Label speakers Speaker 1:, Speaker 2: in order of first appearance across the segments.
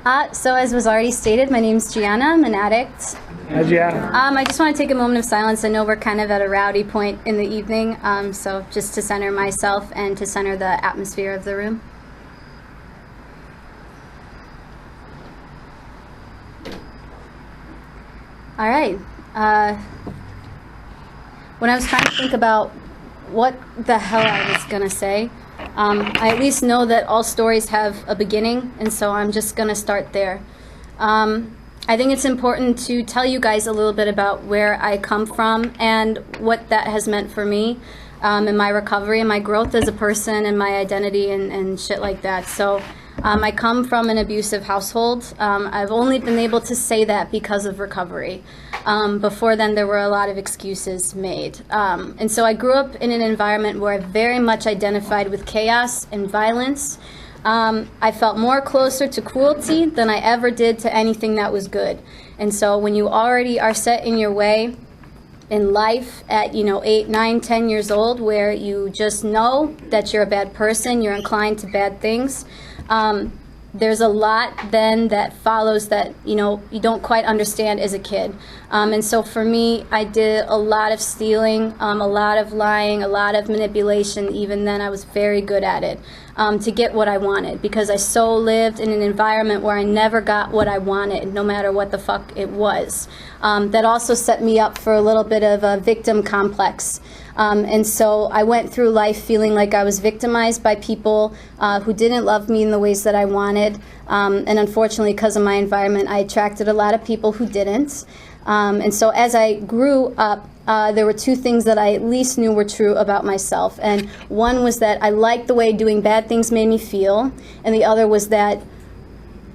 Speaker 1: So as was already stated, my name's Giana. I'm an addict.
Speaker 2: Hi, Giana.
Speaker 1: I just want to take a moment of silence. I know we're kind of at a rowdy point in the evening, so just to center myself and to center the atmosphere of the room. All right. When I was trying to think about what the hell I was going to say, I at least know that all stories have a beginning, and so I'm just going to start there. I think it's important to tell you guys a little bit about where I come from and what that has meant for me in my recovery and my growth as a person and my identity and shit like that. So I come from an abusive household. I've only been able to say that because of recovery. Before then, there were a lot of excuses made. And so I grew up in an environment where I very much identified with chaos and violence. I felt more closer to cruelty than I ever did to anything that was good. And so when you already are set in your way in life at 8, 9, 10 years old, where you just know that you're a bad person, you're inclined to bad things, there's a lot then that follows that you don't quite understand as a kid. And so for me, I did a lot of stealing, a lot of lying, a lot of manipulation. Even then I was very good at it, to get what I wanted, because I so lived in an environment where I never got what I wanted, no matter what the fuck it was. That also set me up for a little bit of a victim complex. And so I went through life feeling like I was victimized by people who didn't love me in the ways that I wanted. And unfortunately, because of my environment, I attracted a lot of people who didn't. And so as I grew up, there were two things that I at least knew were true about myself. And one was that I liked the way doing bad things made me feel. And the other was that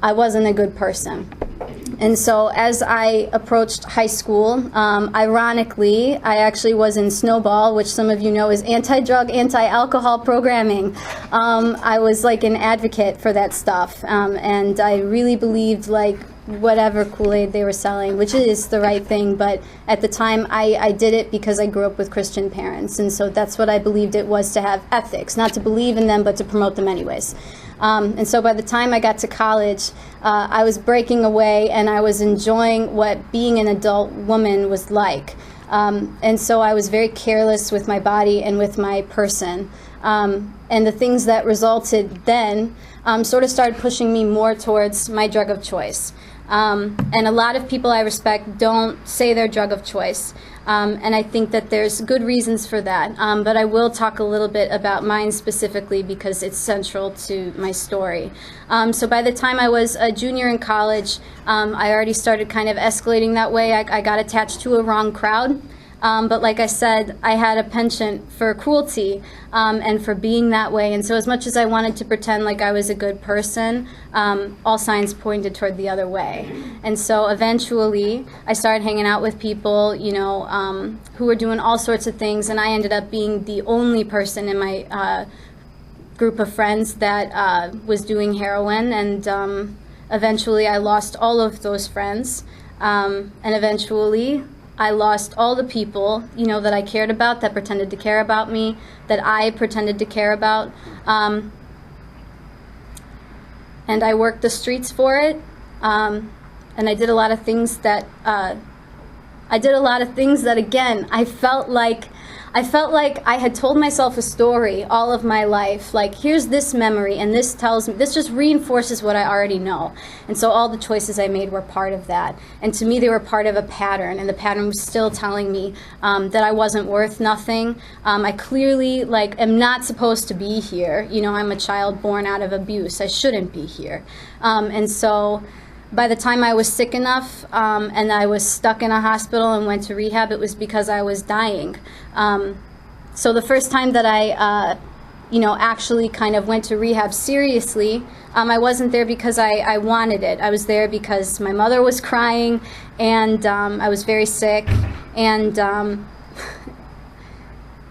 Speaker 1: I wasn't a good person. And so as I approached high school, ironically, I actually was in Snowball, which some of you know is anti-drug, anti-alcohol programming. I was like an advocate for that stuff. And I really believed like whatever Kool-Aid they were selling, which is the right thing. But at the time, I did it because I grew up with Christian parents. And so that's what I believed it was, to have ethics, not to believe in them, but to promote them anyways. And so by the time I got to college, I was breaking away and I was enjoying what being an adult woman was like. And so I was very careless with my body and with my person. And the things that resulted then sort of started pushing me more towards my drug of choice. And a lot of people I respect don't say their drug of choice. And I think that there's good reasons for that. But I will talk a little bit about mine specifically because it's central to my story. So by the time I was a junior in college, I already started kind of escalating that way. I got attached to a wrong crowd. But like I said, I had a penchant for cruelty and for being that way. And so as much as I wanted to pretend like I was a good person, all signs pointed toward the other way. And so eventually I started hanging out with people, who were doing all sorts of things. And I ended up being the only person in my group of friends that was doing heroin. And eventually I lost all of those friends. And eventually I lost all the people, that I cared about, that pretended to care about me, that I pretended to care about. And I worked the streets for it. And I did a lot of things that, again, I felt like I had told myself a story all of my life. Like, here's this memory, and this just reinforces what I already know. And so all the choices I made were part of that. And to me, they were part of a pattern, and the pattern was still telling me that I wasn't worth nothing. I clearly, am not supposed to be here. I'm a child born out of abuse. I shouldn't be here. And so by the time I was sick enough and I was stuck in a hospital and went to rehab, it was because I was dying. So the first time that I, actually kind of went to rehab seriously, I wasn't there because I wanted it. I was there because my mother was crying and I was very sick. And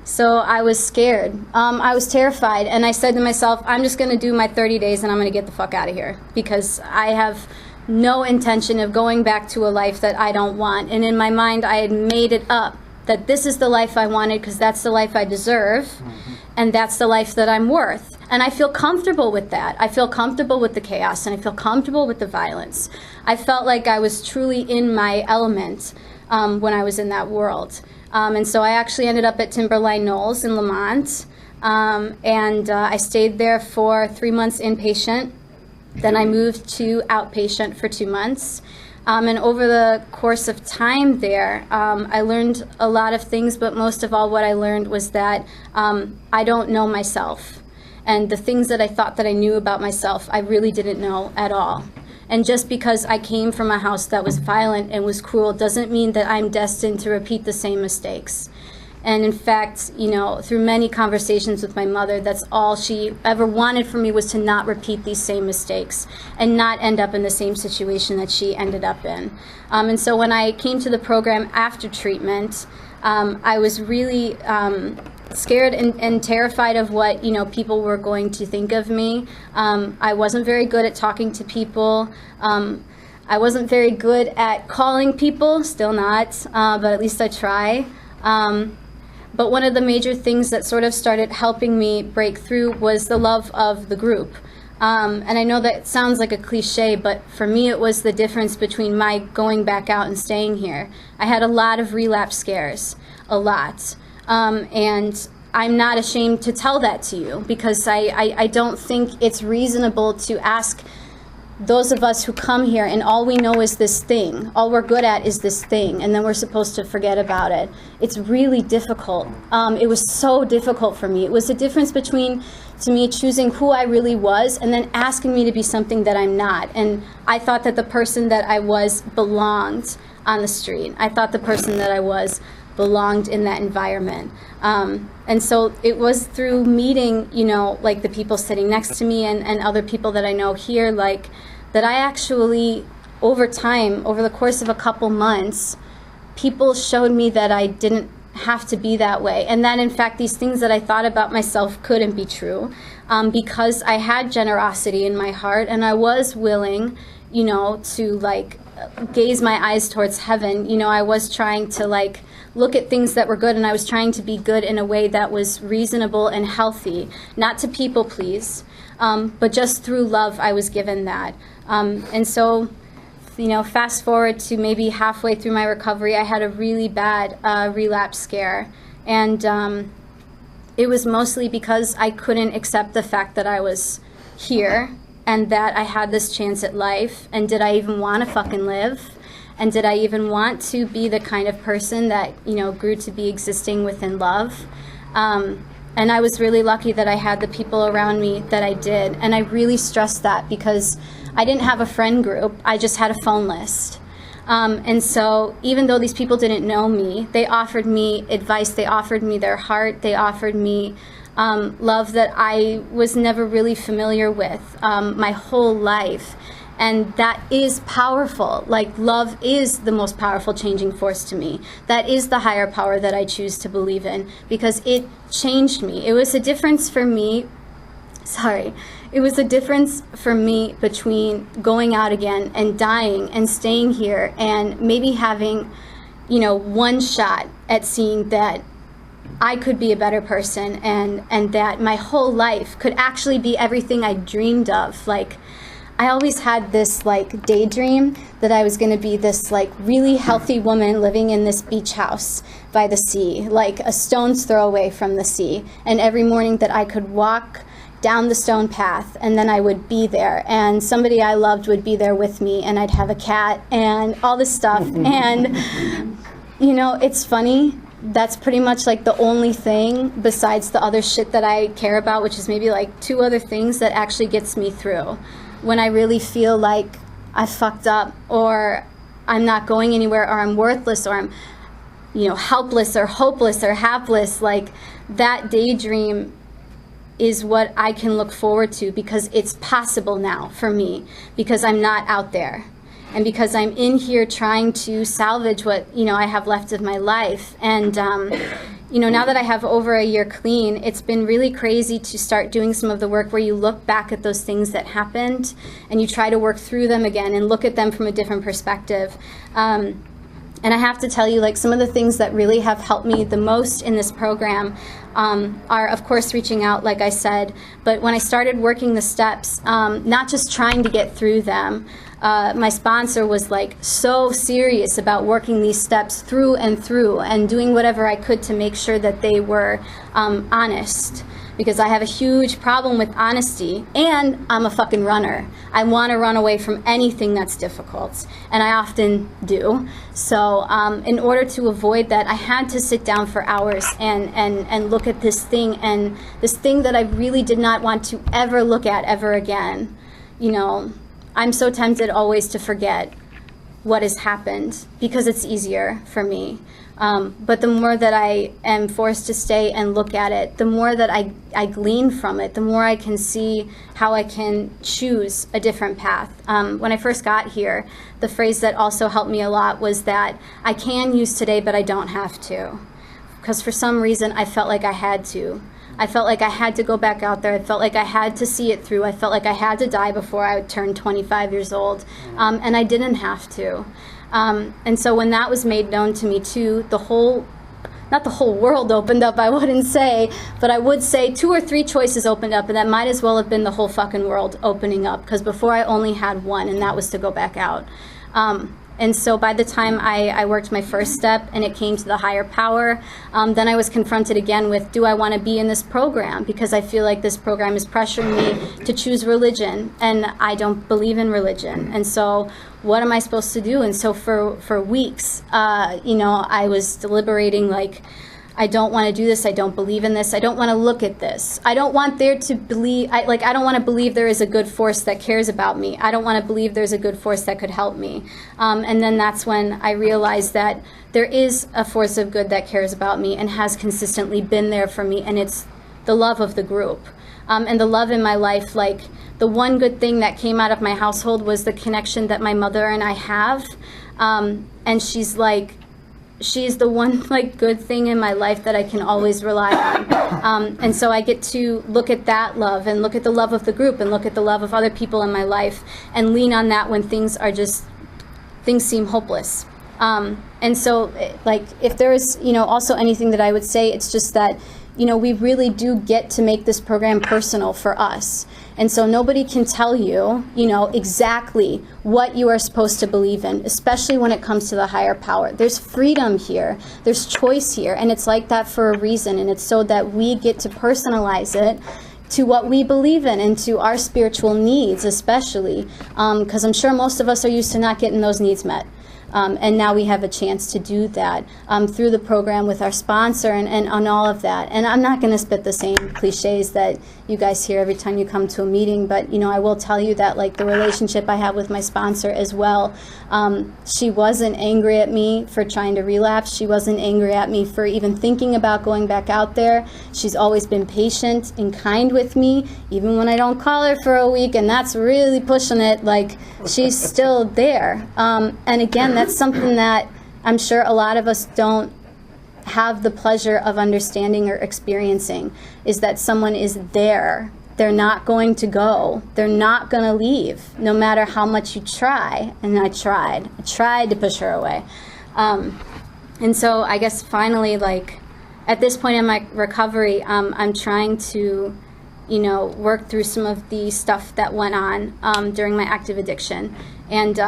Speaker 1: so I was scared. I was terrified. And I said to myself, I'm just going to do my 30 days and I'm going to get the fuck out of here, because I have no intention of going back to a life that I don't want. And in my mind, I had made it up that this is the life I wanted because that's the life I deserve, and that's the life that I'm worth. And I feel comfortable with that. I feel comfortable with the chaos, and I feel comfortable with the violence. I felt like I was truly in my element when I was in that world. And so I actually ended up at Timberline Knolls in Lamont, and I stayed there for 3 months inpatient. Then I moved to outpatient for 2 months. And over the course of time there, I learned a lot of things, but most of all what I learned was that I don't know myself. And the things that I thought that I knew about myself, I really didn't know at all. And just because I came from a house that was violent and was cruel doesn't mean that I'm destined to repeat the same mistakes. And in fact, you know, through many conversations with my mother, that's all she ever wanted for me, was to not repeat these same mistakes and not end up in the same situation that she ended up in. And so when I came to the program after treatment, I was really scared and terrified of what, you know, people were going to think of me. I wasn't very good at talking to people. I wasn't very good at calling people, still not, but at least I try. But one of the major things that sort of started helping me break through was the love of the group. And I know that sounds like a cliche, but for me it was the difference between my going back out and staying here. I had a lot of relapse scares, a lot. And I'm not ashamed to tell that to you, because I don't think it's reasonable to ask those of us who come here and all we know is this thing, all we're good at is this thing, and then we're supposed to forget about it. It's really difficult. It was so difficult for me. It was the difference between, to me, choosing who I really was and then asking me to be something that I'm not. And I thought that the person that I was belonged on the street. I thought the person that I was belonged in that environment. And so it was through meeting, you know, like the people sitting next to me and other people that I know here, like, that I actually, over time, over the course of a couple months, people showed me that I didn't have to be that way. And that, in fact, these things that I thought about myself couldn't be true, because I had generosity in my heart and I was willing, you know, to, like, gaze my eyes towards heaven. You know, I was trying to, like, look at things that were good, and I was trying to be good in a way that was reasonable and healthy, not to people please, but just through love I was given that. And so, you know, fast forward to maybe halfway through my recovery, I had a really bad relapse scare, and it was mostly because I couldn't accept the fact that I was here and that I had this chance at life, and did I even want to fucking live? And did I even want to be the kind of person that, you know, grew to be existing within love? And I was really lucky that I had the people around me that I did. And I really stressed that, because I didn't have a friend group. I just had a phone list. And so even though these people didn't know me, they offered me advice. They offered me their heart. They offered me love that I was never really familiar with my whole life. And that is powerful. Like, love is the most powerful changing force to me. That is the higher power that I choose to believe in, because it changed me. It was a difference for me. It was a difference for me between going out again and dying and staying here and maybe having, you know, one shot at seeing that I could be a better person, and that my whole life could actually be everything I dreamed of. Like, I always had this, like, daydream that I was going to be this, like, really healthy woman living in this beach house by the sea, like a stone's throw away from the sea. And every morning that I could walk down the stone path, and then I would be there, and somebody I loved would be there with me, and I'd have a cat and all this stuff. And, you know, it's funny. That's pretty much like the only thing besides the other shit that I care about, which is maybe like 2 other things that actually gets me through. When I really feel like I fucked up, or I'm not going anywhere, or I'm worthless, or I'm, you know, helpless or hopeless or hapless, like, that daydream is what I can look forward to, because it's possible now for me, because I'm not out there. And because I'm in here trying to salvage what, you know, I have left of my life. And, you know, now that I have over a year clean, it's been really crazy to start doing some of the work where you look back at those things that happened and you try to work through them again and look at them from a different perspective. And I have to tell you, like, some of the things that really have helped me the most in this program are, of course, reaching out, like I said. But when I started working the steps, not just trying to get through them, my sponsor was, like, so serious about working these steps through and doing whatever I could to make sure that they were honest. Because I have a huge problem with honesty, and I'm a fucking runner. I want to run away from anything that's difficult, and I often do. So in order to avoid that, I had to sit down for hours and look at this thing that I really did not want to ever look at ever again. You know, I'm so tempted always to forget what has happened because it's easier for me. But the more that I am forced to stay and look at it, the more that I glean from it, the more I can see how I can choose a different path. When I first got here, the phrase that also helped me a lot was that I can use today, but I don't have to. Because for some reason, I felt like I had to. I felt like I had to go back out there. I felt like I had to see it through. I felt like I had to die before I would turn 25 years old. And I didn't have to. And so when that was made known to me too, not the whole world opened up, I wouldn't say, but I would say 2 or 3 choices opened up, and that might as well have been the whole fucking world opening up, because before I only had one, and that was to go back out. And so by the time I worked my first step and it came to the higher power, then I was confronted again with, do I want to be in this program? Because I feel like this program is pressuring me to choose religion, and I don't believe in religion. And so what am I supposed to do? And so for weeks, I was deliberating, like, I don't want to do this. I don't believe in this. I don't want to look at this. I don't want there to believe, I don't want to believe there is a good force that cares about me. I don't want to believe there's a good force that could help me. And then that's when I realized that there is a force of good that cares about me and has consistently been there for me, and it's the love of the group. And the love in my life, like, the one good thing that came out of my household was the connection that my mother and I have. And she's the one, like, good thing in my life that I can always rely on. And so I get to look at that love and look at the love of the group and look at the love of other people in my life and lean on that when things seem hopeless. And so, like, if there is, also anything that I would say, it's just that, we really do get to make this program personal for us. And so nobody can tell you, exactly what you are supposed to believe in, especially when it comes to the higher power. There's freedom here. There's choice here. And it's like that for a reason. And it's so that we get to personalize it to what we believe in and to our spiritual needs, especially. Because I'm sure most of us are used to not getting those needs met. And now we have a chance to do that through the program with our sponsor and on all of that. And I'm not going to spit the same cliches that you guys hear every time you come to a meeting, but, I will tell you that, like, the relationship I have with my sponsor as well, she wasn't angry at me for trying to relapse. She wasn't angry at me for even thinking about going back out there. She's always been patient and kind with me, even when I don't call her for a week, and that's really pushing it. Like, she's still there. And again, that's something that I'm sure a lot of us don't have the pleasure of understanding or experiencing, is that someone is there. They're not going to go. They're not going to leave, no matter how much you try. And I tried to push her away. And so I guess finally, like, at this point in my recovery, I'm trying to, work through some of the stuff that went on during my active addiction. And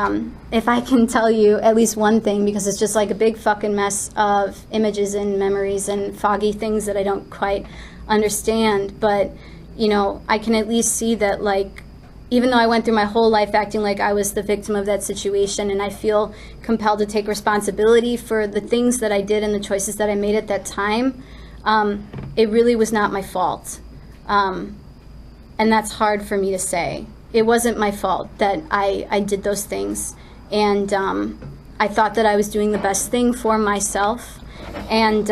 Speaker 1: if I can tell you at least one thing, because it's just like a big fucking mess of images and memories and foggy things that I don't quite understand, but, I can at least see that, like, even though I went through my whole life acting like I was the victim of that situation, and I feel compelled to take responsibility for the things that I did and the choices that I made at that time, it really was not my fault. And that's hard for me to say. It wasn't my fault that I did those things. And I thought that I was doing the best thing for myself. And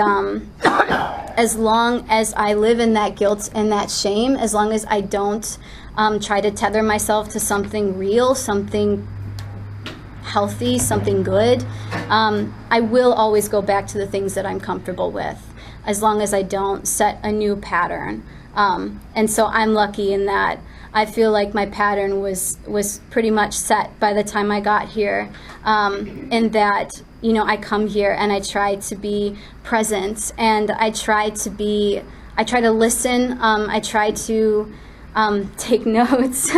Speaker 1: as long as I live in that guilt and that shame, as long as I don't try to tether myself to something real, something healthy, something good, I will always go back to the things that I'm comfortable with, as long as I don't set a new pattern. And so I'm lucky in that I feel like my pattern was pretty much set by the time I got here, and that I come here and I try to be present, and I try to listen, I try to take notes,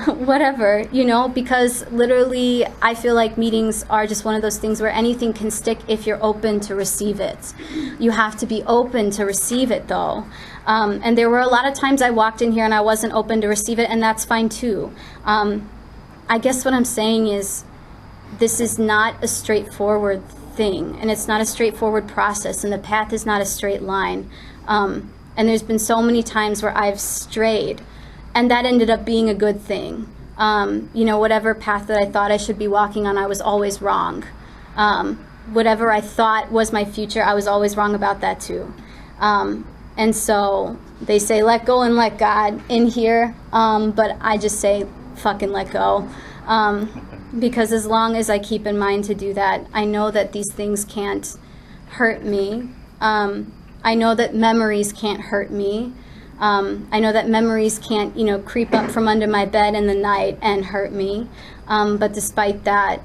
Speaker 1: whatever, because literally I feel like meetings are just one of those things where anything can stick if you're open to receive it. You have to be open to receive it, though. And there were a lot of times I walked in here and I wasn't open to receive it, and that's fine too. I guess what I'm saying is this is not a straightforward thing, and it's not a straightforward process, and the path is not a straight line. And there's been so many times where I've strayed, and that ended up being a good thing. Whatever path that I thought I should be walking on, I was always wrong. Whatever I thought was my future, I was always wrong about that too. And so they say let go and let God in here, but I just say fucking let go. Because as long as I keep in mind to do that, I know that these things can't hurt me. I know that memories can't hurt me. I know that memories can't, creep up from under my bed in the night and hurt me. But despite that,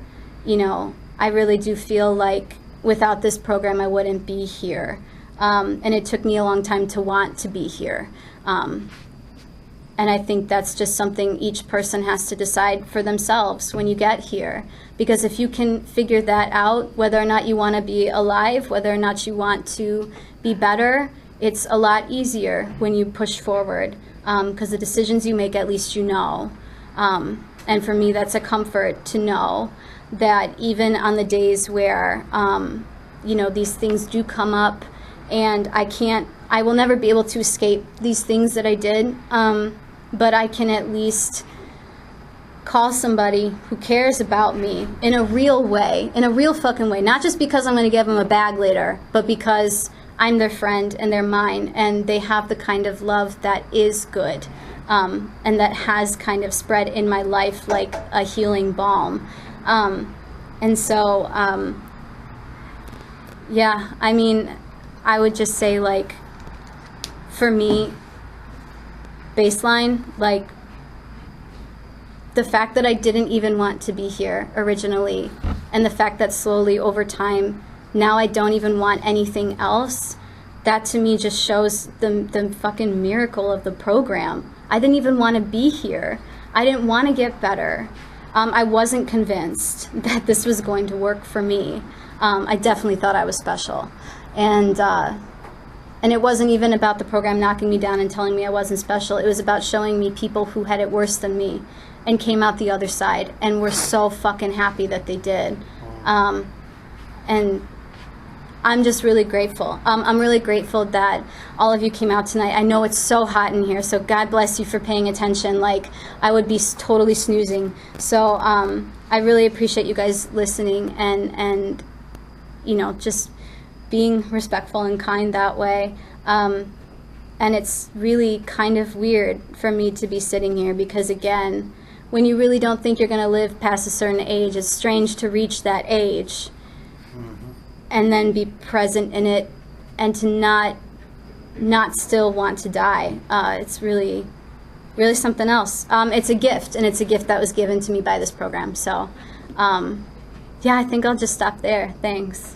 Speaker 1: I really do feel like without this program, I wouldn't be here. And it took me a long time to want to be here. And I think that's just something each person has to decide for themselves when you get here. Because if you can figure that out, whether or not you want to be alive, whether or not you want to be better, it's a lot easier when you push forward. Because the decisions you make, at least you know. And for me, that's a comfort to know that even on the days where, these things do come up, and I will never be able to escape these things that I did. But I can at least call somebody who cares about me in a real way, in a real fucking way. Not just because I'm going to give them a bag later, but because I'm their friend and they're mine, and they have the kind of love that is good, and that has kind of spread in my life like a healing balm. And so, I would just say, like, for me, baseline, like, the fact that I didn't even want to be here originally, and the fact that slowly over time now I don't even want anything else, that to me just shows the fucking miracle of the program. I didn't even want to be here. I didn't want to get better. I wasn't convinced that this was going to work for me. I definitely thought I was special, and it wasn't even about the program knocking me down and telling me I wasn't special. It was about showing me people who had it worse than me and came out the other side and were so fucking happy that they did. And I'm just really grateful. I'm really grateful that all of you came out tonight. I know it's so hot in here, so God bless you for paying attention. Like, I would be totally snoozing. So I really appreciate you guys listening and just being respectful and kind that way. And it's really kind of weird for me to be sitting here because, again, when you really don't think you're going to live past a certain age, it's strange to reach that age and then be present in it and to not still want to die. It's really, really something else. It's a gift, and it's a gift that was given to me by this program. So, I think I'll just stop there. Thanks.